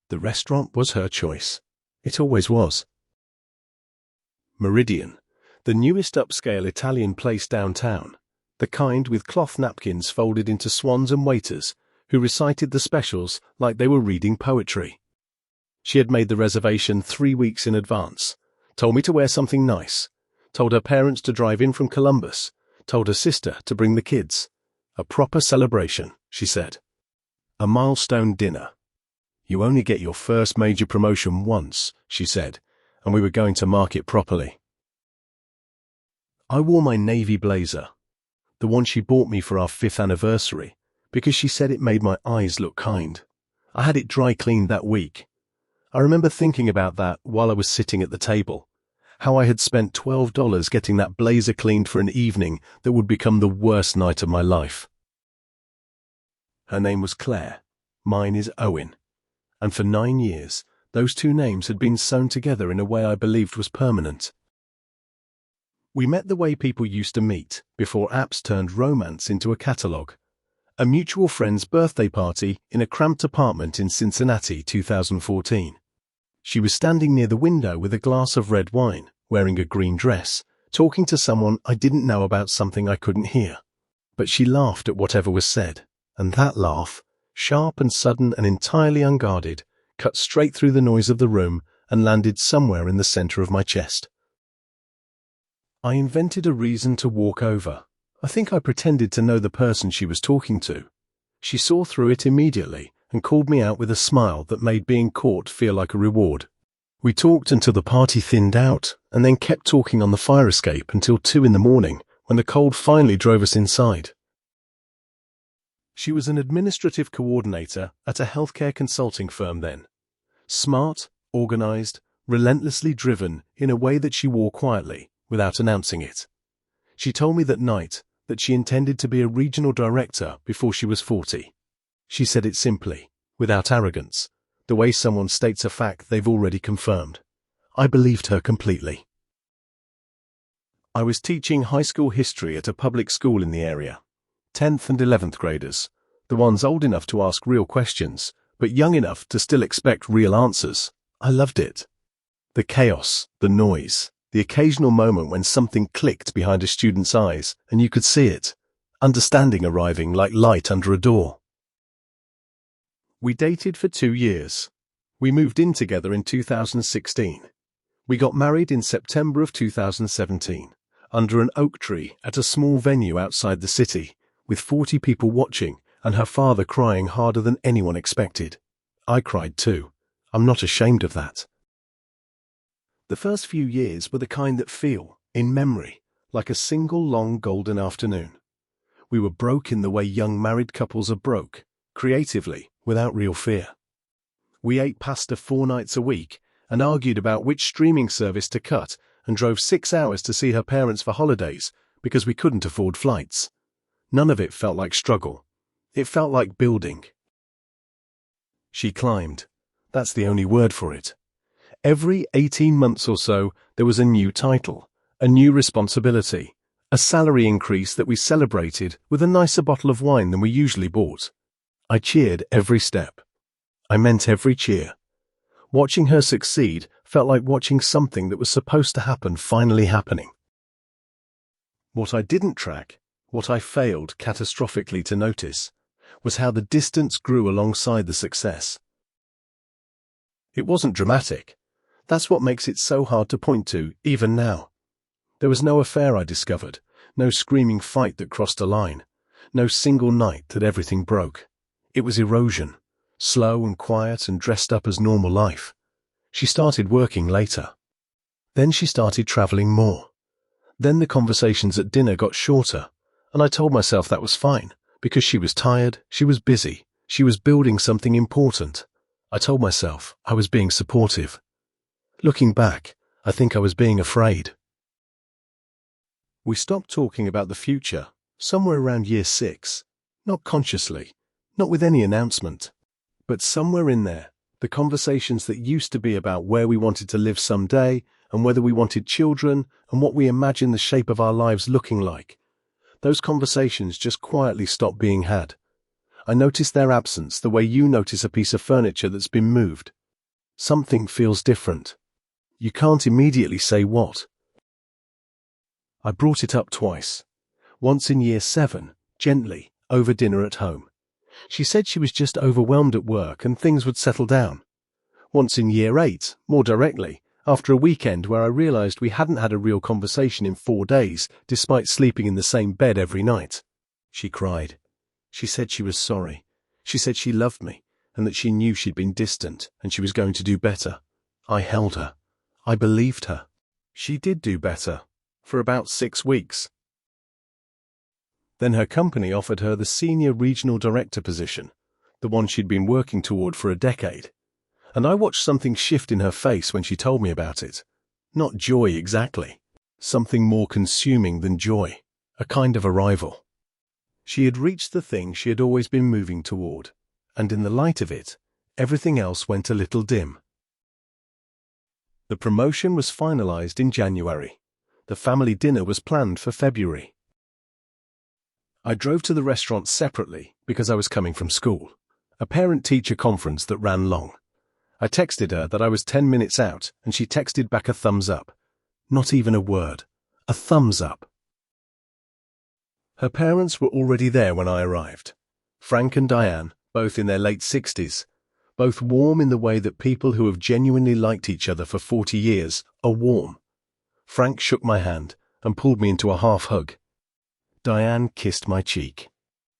The restaurant was her choice. It always was. Meridian, the newest upscale Italian place downtown, the kind with cloth napkins folded into swans and waiters who recited the specials like they were reading poetry. She had made the reservation 3 weeks in advance, told me to wear something nice, told her parents to drive in from Columbus, told her sister to bring the kids. A proper celebration, she said. A milestone dinner. You only get your first major promotion once, she said, and we were going to mark it properly. I wore my navy blazer, the one she bought me for our 5th anniversary, because she said it made my eyes look kind. I had it dry cleaned that week. I remember thinking about that while I was sitting at the table, how I had spent $12 getting that blazer cleaned for an evening that would become the worst night of my life. Her name was Claire, mine is Owen, and for 9 years, those two names had been sewn together in a way I believed was permanent. We met the way people used to meet before apps turned romance into a catalogue. A mutual friend's birthday party in a cramped apartment in Cincinnati, 2014. She was standing near the window with a glass of red wine, wearing a green dress, talking to someone I didn't know about something I couldn't hear. But she laughed at whatever was said, and that laugh, sharp and sudden and entirely unguarded, cut straight through the noise of the room and landed somewhere in the center of my chest. I invented a reason to walk over. I think I pretended to know the person she was talking to. She saw through it immediately and called me out with a smile that made being caught feel like a reward. We talked until the party thinned out and then kept talking on the fire escape until 2 in the morning when the cold finally drove us inside. She was an administrative coordinator at a healthcare consulting firm then. Smart, organized, relentlessly driven in a way that she wore quietly, without announcing it. She told me that night that she intended to be a regional director before she was 40. She said it simply, without arrogance, the way someone states a fact they've already confirmed. I believed her completely. I was teaching high school history at a public school in the area. 10th and 11th graders, the ones old enough to ask real questions, but young enough to still expect real answers. I loved it. The chaos, the noise, the occasional moment when something clicked behind a student's eyes and you could see it, understanding arriving like light under a door. We dated for 2 years. We moved in together in 2016. We got married in September of 2017, under an oak tree at a small venue outside the city, with 40 people watching and her father crying harder than anyone expected. I cried too. I'm not ashamed of that. The first few years were the kind that feel, in memory, like a single long golden afternoon. We were broke in the way young married couples are broke, creatively, without real fear. We ate pasta 4 nights a week and argued about which streaming service to cut and drove 6 hours to see her parents for holidays because we couldn't afford flights. None of it felt like struggle. It felt like building. She climbed. That's the only word for it. Every 18 months or so, there was a new title, a new responsibility, a salary increase that we celebrated with a nicer bottle of wine than we usually bought. I cheered every step. I meant every cheer. Watching her succeed felt like watching something that was supposed to happen finally happening. What I didn't track, what I failed catastrophically to notice, was how the distance grew alongside the success. It wasn't dramatic. That's what makes it so hard to point to, even now. There was no affair I discovered, no screaming fight that crossed a line, no single night that everything broke. It was erosion, slow and quiet and dressed up as normal life. She started working later. Then she started traveling more. Then the conversations at dinner got shorter, and I told myself that was fine, because she was tired, she was busy, she was building something important. I told myself I was being supportive. Looking back, I think I was being afraid. We stopped talking about the future somewhere around year 6, not consciously, not with any announcement, but somewhere in there, the conversations that used to be about where we wanted to live someday and whether we wanted children and what we imagined the shape of our lives looking like, those conversations just quietly stopped being had. I noticed their absence the way you notice a piece of furniture that's been moved. Something feels different. You can't immediately say what. I brought it up twice. Once in year 7, gently, over dinner at home. She said she was just overwhelmed at work and things would settle down. Once in year 8, more directly, after a weekend where I realized we hadn't had a real conversation in 4 days, despite sleeping in the same bed every night. She cried. She said she was sorry. She said she loved me, and that she knew she'd been distant, and she was going to do better. I held her. I believed her. She did do better, for about 6 weeks. Then her company offered her the senior regional director position, the one she'd been working toward for a decade. And I watched something shift in her face when she told me about it. Not joy exactly. Something more consuming than joy. A kind of arrival. She had reached the thing she had always been moving toward, and in the light of it, everything else went a little dim. The promotion was finalized in January. The family dinner was planned for February. I drove to the restaurant separately because I was coming from school, a parent-teacher conference that ran long. I texted her that I was 10 minutes out, and she texted back a thumbs up. Not even a word. A thumbs up. Her parents were already there when I arrived. Frank and Diane, both in their late 60s, both warm in the way that people who have genuinely liked each other for 40 years are warm. Frank shook my hand and pulled me into a half hug. Diane kissed my cheek.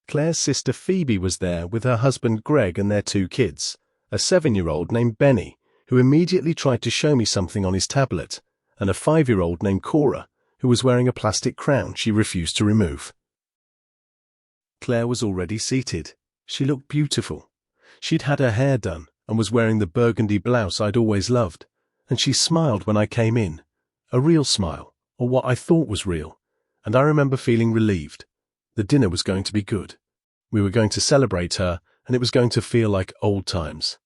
Claire's sister Phoebe was there with her husband Greg and their 2 kids, a 7-year-old named Benny, who immediately tried to show me something on his tablet, and a 5-year-old named Cora, who was wearing a plastic crown she refused to remove. Claire was already seated. She looked beautiful. She'd had her hair done and was wearing the burgundy blouse I'd always loved, and she smiled when I came in, a real smile, or what I thought was real, and I remember feeling relieved. The dinner was going to be good. We were going to celebrate her, and it was going to feel like old times.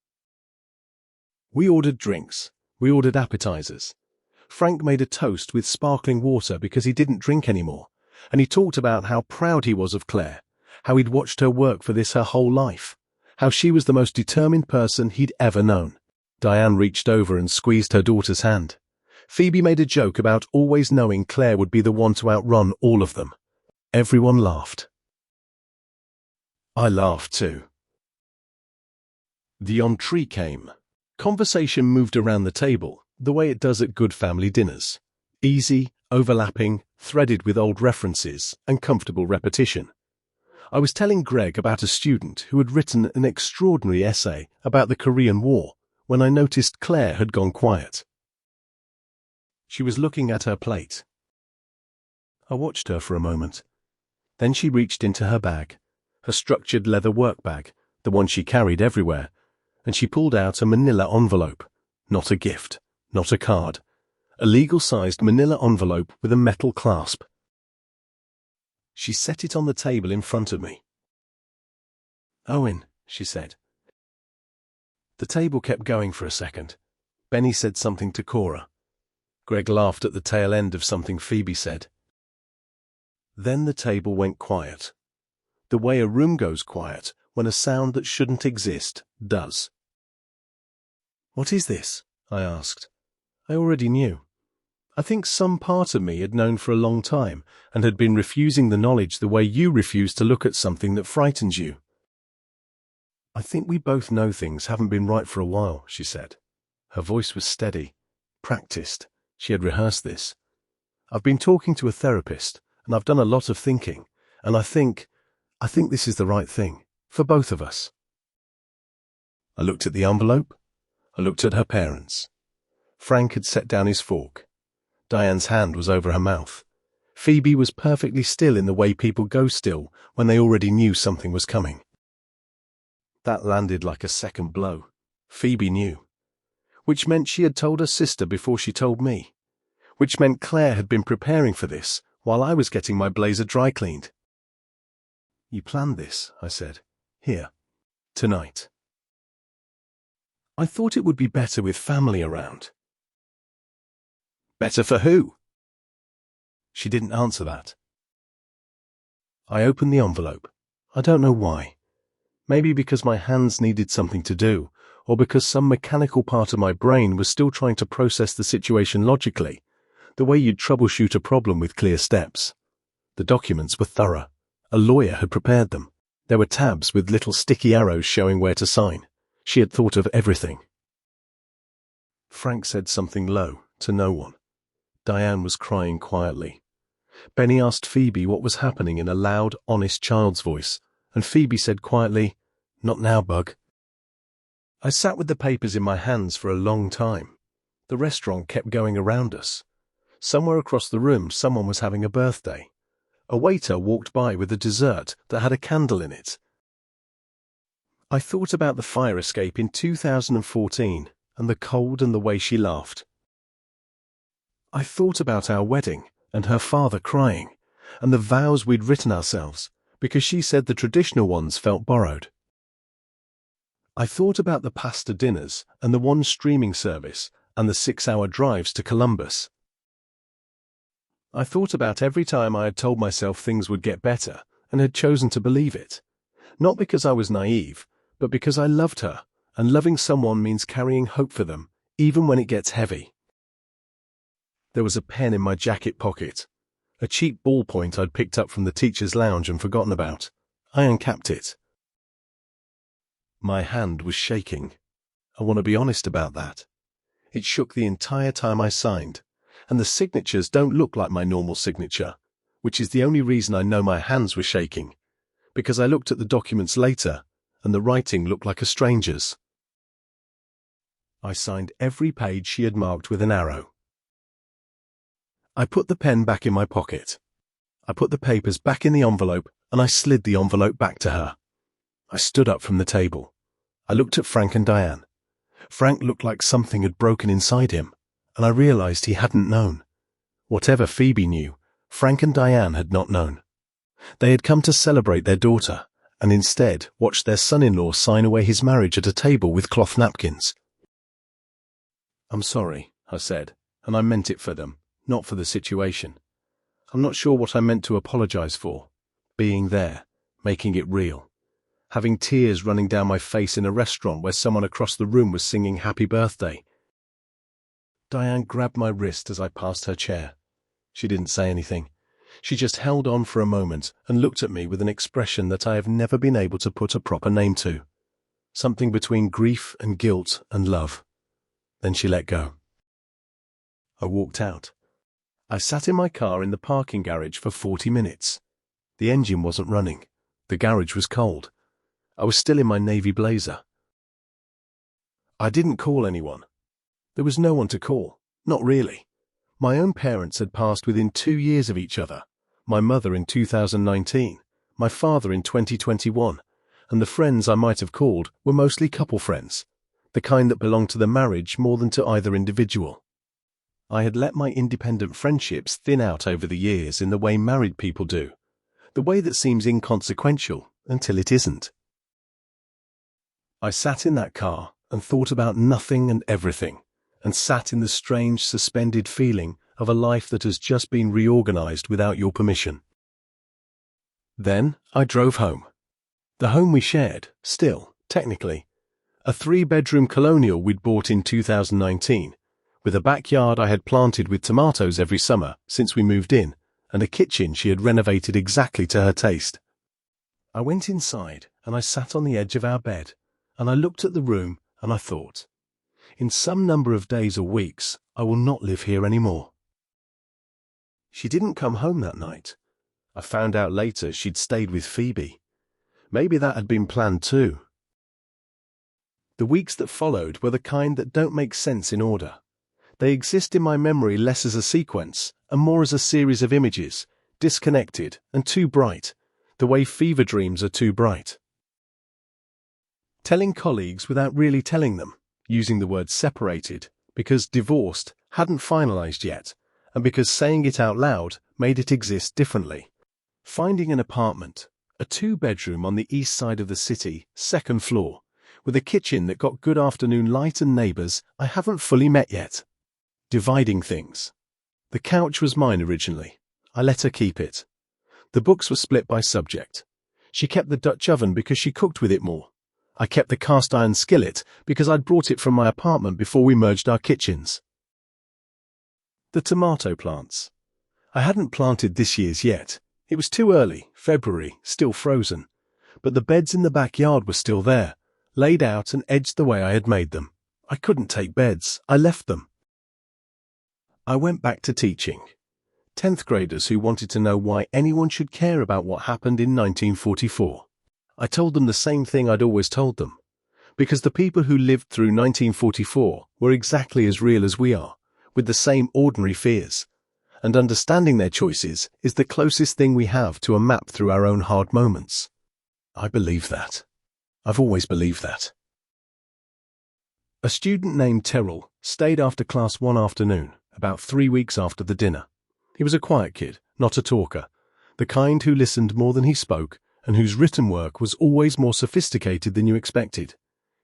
We ordered drinks. We ordered appetizers. Frank made a toast with sparkling water because he didn't drink anymore, and he talked about how proud he was of Claire, how he'd watched her work for this her whole life, how she was the most determined person he'd ever known. Diane reached over and squeezed her daughter's hand. Phoebe made a joke about always knowing Claire would be the one to outrun all of them. Everyone laughed. I laughed too. The entree came. Conversation moved around the table, the way it does at good family dinners. Easy, overlapping, threaded with old references, and comfortable repetition. I was telling Greg about a student who had written an extraordinary essay about the Korean War when I noticed Claire had gone quiet. She was looking at her plate. I watched her for a moment. Then she reached into her bag, her structured leather work bag, the one she carried everywhere, and she pulled out a manila envelope, not a gift, not a card, a legal-sized manila envelope with a metal clasp. She set it on the table in front of me. "Owen," she said. The table kept going for a second. Benny said something to Cora. Greg laughed at the tail end of something Phoebe said. Then the table went quiet. The way a room goes quiet when a sound that shouldn't exist does. "What is this?" I asked. I already knew. I think some part of me had known for a long time and had been refusing the knowledge the way you refuse to look at something that frightens you. "I think we both know things haven't been right for a while," she said. Her voice was steady, practiced. She had rehearsed this. "I've been talking to a therapist, and I've done a lot of thinking, and I think this is the right thing, for both of us." I looked at the envelope. I looked at her parents. Frank had set down his fork. Diane's hand was over her mouth. Phoebe was perfectly still in the way people go still when they already knew something was coming. That landed like a second blow. Phoebe knew. Which meant she had told her sister before she told me. Which meant Claire had been preparing for this while I was getting my blazer dry cleaned. "You planned this," I said. "Here. Tonight." "I thought it would be better with family around." "Better for who?" She didn't answer that. I opened the envelope. I don't know why. Maybe because my hands needed something to do, or because some mechanical part of my brain was still trying to process the situation logically, the way you'd troubleshoot a problem with clear steps. The documents were thorough. A lawyer had prepared them. There were tabs with little sticky arrows showing where to sign. She had thought of everything. Frank said something low, to no one. Diane was crying quietly. Benny asked Phoebe what was happening in a loud, honest child's voice, and Phoebe said quietly, "Not now, Bug." I sat with the papers in my hands for a long time. The restaurant kept going around us. Somewhere across the room, someone was having a birthday. A waiter walked by with a dessert that had a candle in it. I thought about the fire escape in 2014 and the cold and the way she laughed. I thought about our wedding and her father crying and the vows we'd written ourselves because she said the traditional ones felt borrowed. I thought about the pasta dinners and the one streaming service and the 6-hour drives to Columbus. I thought about every time I had told myself things would get better and had chosen to believe it. Not because I was naive, but because I loved her, and loving someone means carrying hope for them, even when it gets heavy. There was a pen in my jacket pocket, a cheap ballpoint I'd picked up from the teacher's lounge and forgotten about. I uncapped it. My hand was shaking. I want to be honest about that. It shook the entire time I signed. And the signatures don't look like my normal signature, which is the only reason I know my hands were shaking, because I looked at the documents later, and the writing looked like a stranger's. I signed every page she had marked with an arrow. I put the pen back in my pocket. I put the papers back in the envelope, and I slid the envelope back to her. I stood up from the table. I looked at Frank and Diane. Frank looked like something had broken inside him, and I realized he hadn't known. Whatever Phoebe knew, Frank and Diane had not known. They had come to celebrate their daughter, and instead watched their son-in-law sign away his marriage at a table with cloth napkins. "I'm sorry," I said, and I meant it for them, not for the situation. I'm not sure what I meant to apologize for. Being there, making it real. Having tears running down my face in a restaurant where someone across the room was singing Happy Birthday. Diane grabbed my wrist as I passed her chair. She didn't say anything. She just held on for a moment and looked at me with an expression that I have never been able to put a proper name to. Something between grief and guilt and love. Then she let go. I walked out. I sat in my car in the parking garage for 40 minutes. The engine wasn't running. The garage was cold. I was still in my navy blazer. I didn't call anyone. There was no one to call, not really. My own parents had passed within 2 years of each other, my mother in 2019, my father in 2021, and the friends I might have called were mostly couple friends, the kind that belonged to the marriage more than to either individual. I had let my independent friendships thin out over the years in the way married people do, the way that seems inconsequential until it isn't. I sat in that car and thought about nothing and everything, and sat in the strange, suspended feeling of a life that has just been reorganized without your permission. Then I drove home. The home we shared, still, technically. A 3-bedroom colonial we'd bought in 2019, with a backyard I had planted with tomatoes every summer since we moved in, and a kitchen she had renovated exactly to her taste. I went inside and I sat on the edge of our bed, and I looked at the room and I thought, in some number of days or weeks, I will not live here anymore. She didn't come home that night. I found out later she'd stayed with Phoebe. Maybe that had been planned too. The weeks that followed were the kind that don't make sense in order. They exist in my memory less as a sequence and more as a series of images, disconnected and too bright, the way fever dreams are too bright. Telling colleagues without really telling them, using the word separated, because divorced hadn't finalized yet, and because saying it out loud made it exist differently. Finding an apartment, a 2-bedroom on the east side of the city, 2nd floor, with a kitchen that got good afternoon light and neighbors I haven't fully met yet. Dividing things. The couch was mine originally. I let her keep it. The books were split by subject. She kept the Dutch oven because she cooked with it more. I kept the cast iron skillet because I'd brought it from my apartment before we merged our kitchens. The tomato plants. I hadn't planted this year's yet. It was too early, February, still frozen. But the beds in the backyard were still there, laid out and edged the way I had made them. I couldn't take beds. I left them. I went back to teaching. 10th graders who wanted to know why anyone should care about what happened in 1944. I told them the same thing I'd always told them. Because the people who lived through 1944 were exactly as real as we are, with the same ordinary fears. And understanding their choices is the closest thing we have to a map through our own hard moments. I believe that. I've always believed that. A student named Terrell stayed after class one afternoon, about 3 weeks after the dinner. He was a quiet kid, not a talker, the kind who listened more than he spoke and whose written work was always more sophisticated than you expected.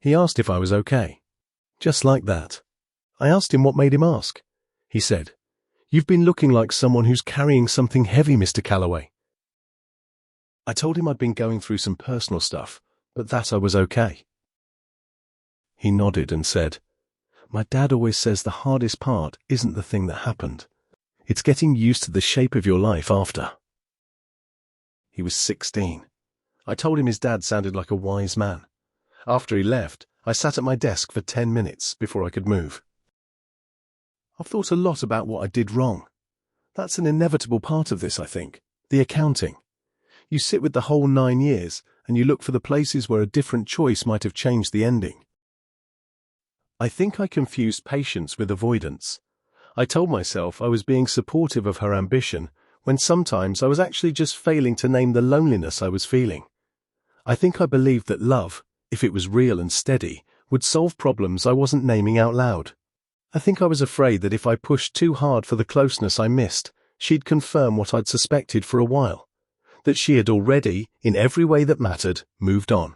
He asked if I was okay. Just like that. I asked him what made him ask. He said, "You've been looking like someone who's carrying something heavy, Mr. Calloway." I told him I'd been going through some personal stuff, but that I was okay. He nodded and said, "My dad always says the hardest part isn't the thing that happened. It's getting used to the shape of your life after." He was 16. I told him his dad sounded like a wise man. After he left, I sat at my desk for 10 minutes before I could move. I've thought a lot about what I did wrong. That's an inevitable part of this, I think. The accounting. You sit with the whole 9 years, and you look for the places where a different choice might have changed the ending. I think I confused patience with avoidance. I told myself I was being supportive of her ambition, when sometimes I was actually just failing to name the loneliness I was feeling. I think I believed that love, if it was real and steady, would solve problems I wasn't naming out loud. I think I was afraid that if I pushed too hard for the closeness I missed, she'd confirm what I'd suspected for a while, that she had already, in every way that mattered, moved on.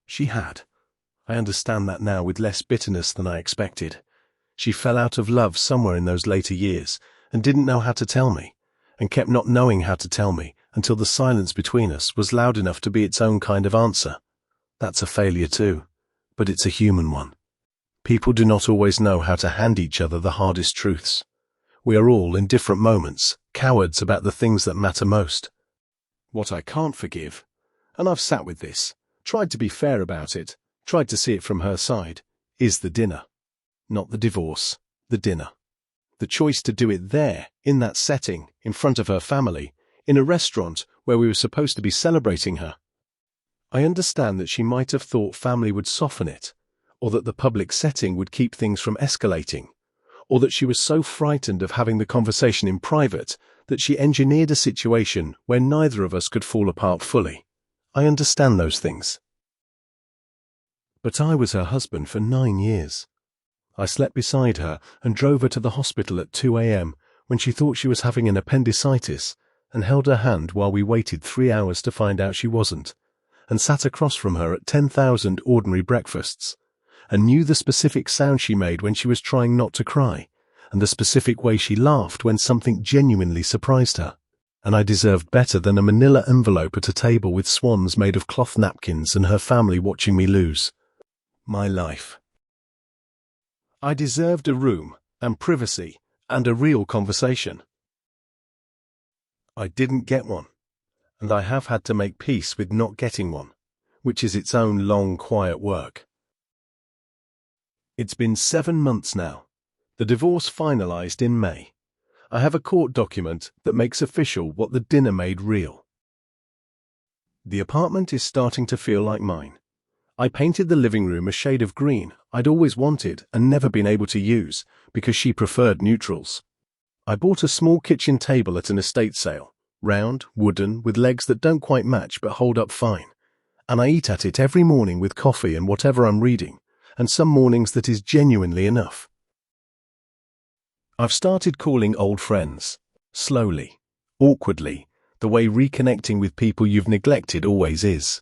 She had. I understand that now with less bitterness than I expected. She fell out of love somewhere in those later years and didn't know how to tell me, and kept not knowing how to tell me until the silence between us was loud enough to be its own kind of answer. That's a failure too, but it's a human one. People do not always know how to hand each other the hardest truths. We are all, in different moments, cowards about the things that matter most. What I can't forgive, and I've sat with this, tried to be fair about it, tried to see it from her side, is the dinner. Not the divorce, the dinner. The choice to do it there, in that setting, in front of her family, in a restaurant where we were supposed to be celebrating her. I understand that she might have thought family would soften it, or that the public setting would keep things from escalating, or that she was so frightened of having the conversation in private that she engineered a situation where neither of us could fall apart fully. I understand those things. But I was her husband for 9 years. I slept beside her and drove her to the hospital at 2 a.m. when she thought she was having an appendicitis, and held her hand while we waited 3 hours to find out she wasn't, and sat across from her at 10,000 ordinary breakfasts, and knew the specific sound she made when she was trying not to cry, and the specific way she laughed when something genuinely surprised her. And I deserved better than a manila envelope at a table with swans made of cloth napkins and her family watching me lose my life. I deserved a room, and privacy, and a real conversation. I didn't get one, and I have had to make peace with not getting one, which is its own long, quiet work. It's been 7 months now. The divorce finalized in May. I have a court document that makes official what the dinner made real. The apartment is starting to feel like mine. I painted the living room a shade of green I'd always wanted and never been able to use because she preferred neutrals. I bought a small kitchen table at an estate sale, round, wooden, with legs that don't quite match but hold up fine, and I eat at it every morning with coffee and whatever I'm reading, and some mornings that is genuinely enough. I've started calling old friends, slowly, awkwardly, the way reconnecting with people you've neglected always is.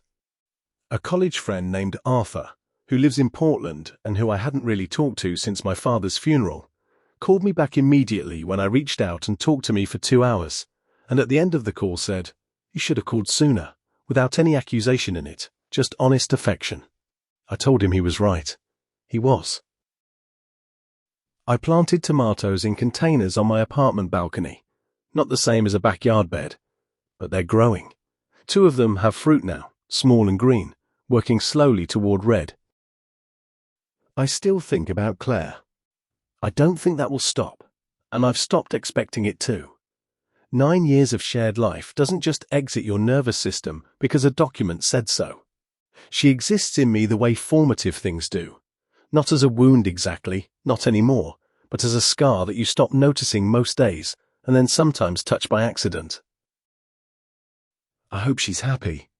A college friend named Arthur, who lives in Portland and who I hadn't really talked to since my father's funeral, called me back immediately when I reached out and talked to me for 2 hours, and at the end of the call said, You should have called sooner, without any accusation in it, just honest affection. I told him he was right. He was. I planted tomatoes in containers on my apartment balcony. Not the same as a backyard bed, but they're growing. 2 of them have fruit now, small and green, working slowly toward red. I still think about Claire. I don't think that will stop, and I've stopped expecting it to. 9 years of shared life doesn't just exit your nervous system because a document said so. She exists in me the way formative things do. Not as a wound exactly, not anymore, but as a scar that you stop noticing most days and then sometimes touch by accident. I hope she's happy.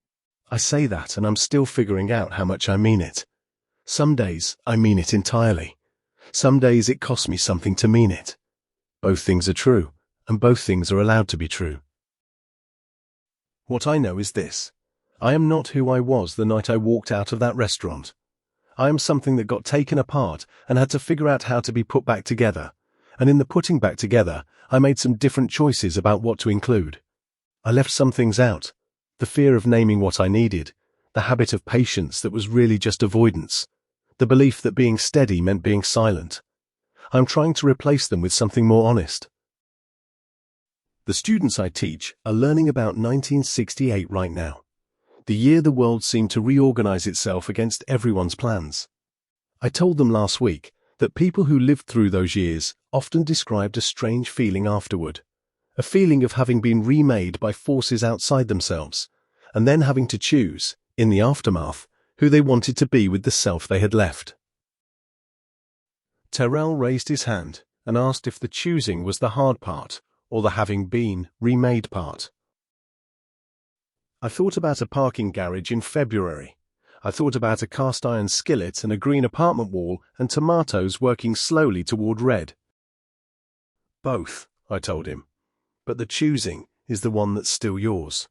I say that and I'm still figuring out how much I mean it. Some days I mean it entirely. Some days it costs me something to mean it. Both things are true, and both things are allowed to be true. What I know is this. I am not who I was the night I walked out of that restaurant. I am something that got taken apart and had to figure out how to be put back together. And in the putting back together, I made some different choices about what to include. I left some things out. The fear of naming what I needed. The habit of patience that was really just avoidance. The belief that being steady meant being silent. I'm trying to replace them with something more honest. The students I teach are learning about 1968 right now. The year the world seemed to reorganize itself against everyone's plans. I told them last week that people who lived through those years often described a strange feeling afterward, a feeling of having been remade by forces outside themselves, and then having to choose, in the aftermath, who they wanted to be with the self they had left. Terrell raised his hand and asked if the choosing was the hard part or the having been remade part. I thought about a parking garage in February. I thought about a cast iron skillet and a green apartment wall and tomatoes working slowly toward red. Both, I told him, but the choosing is the one that's still yours.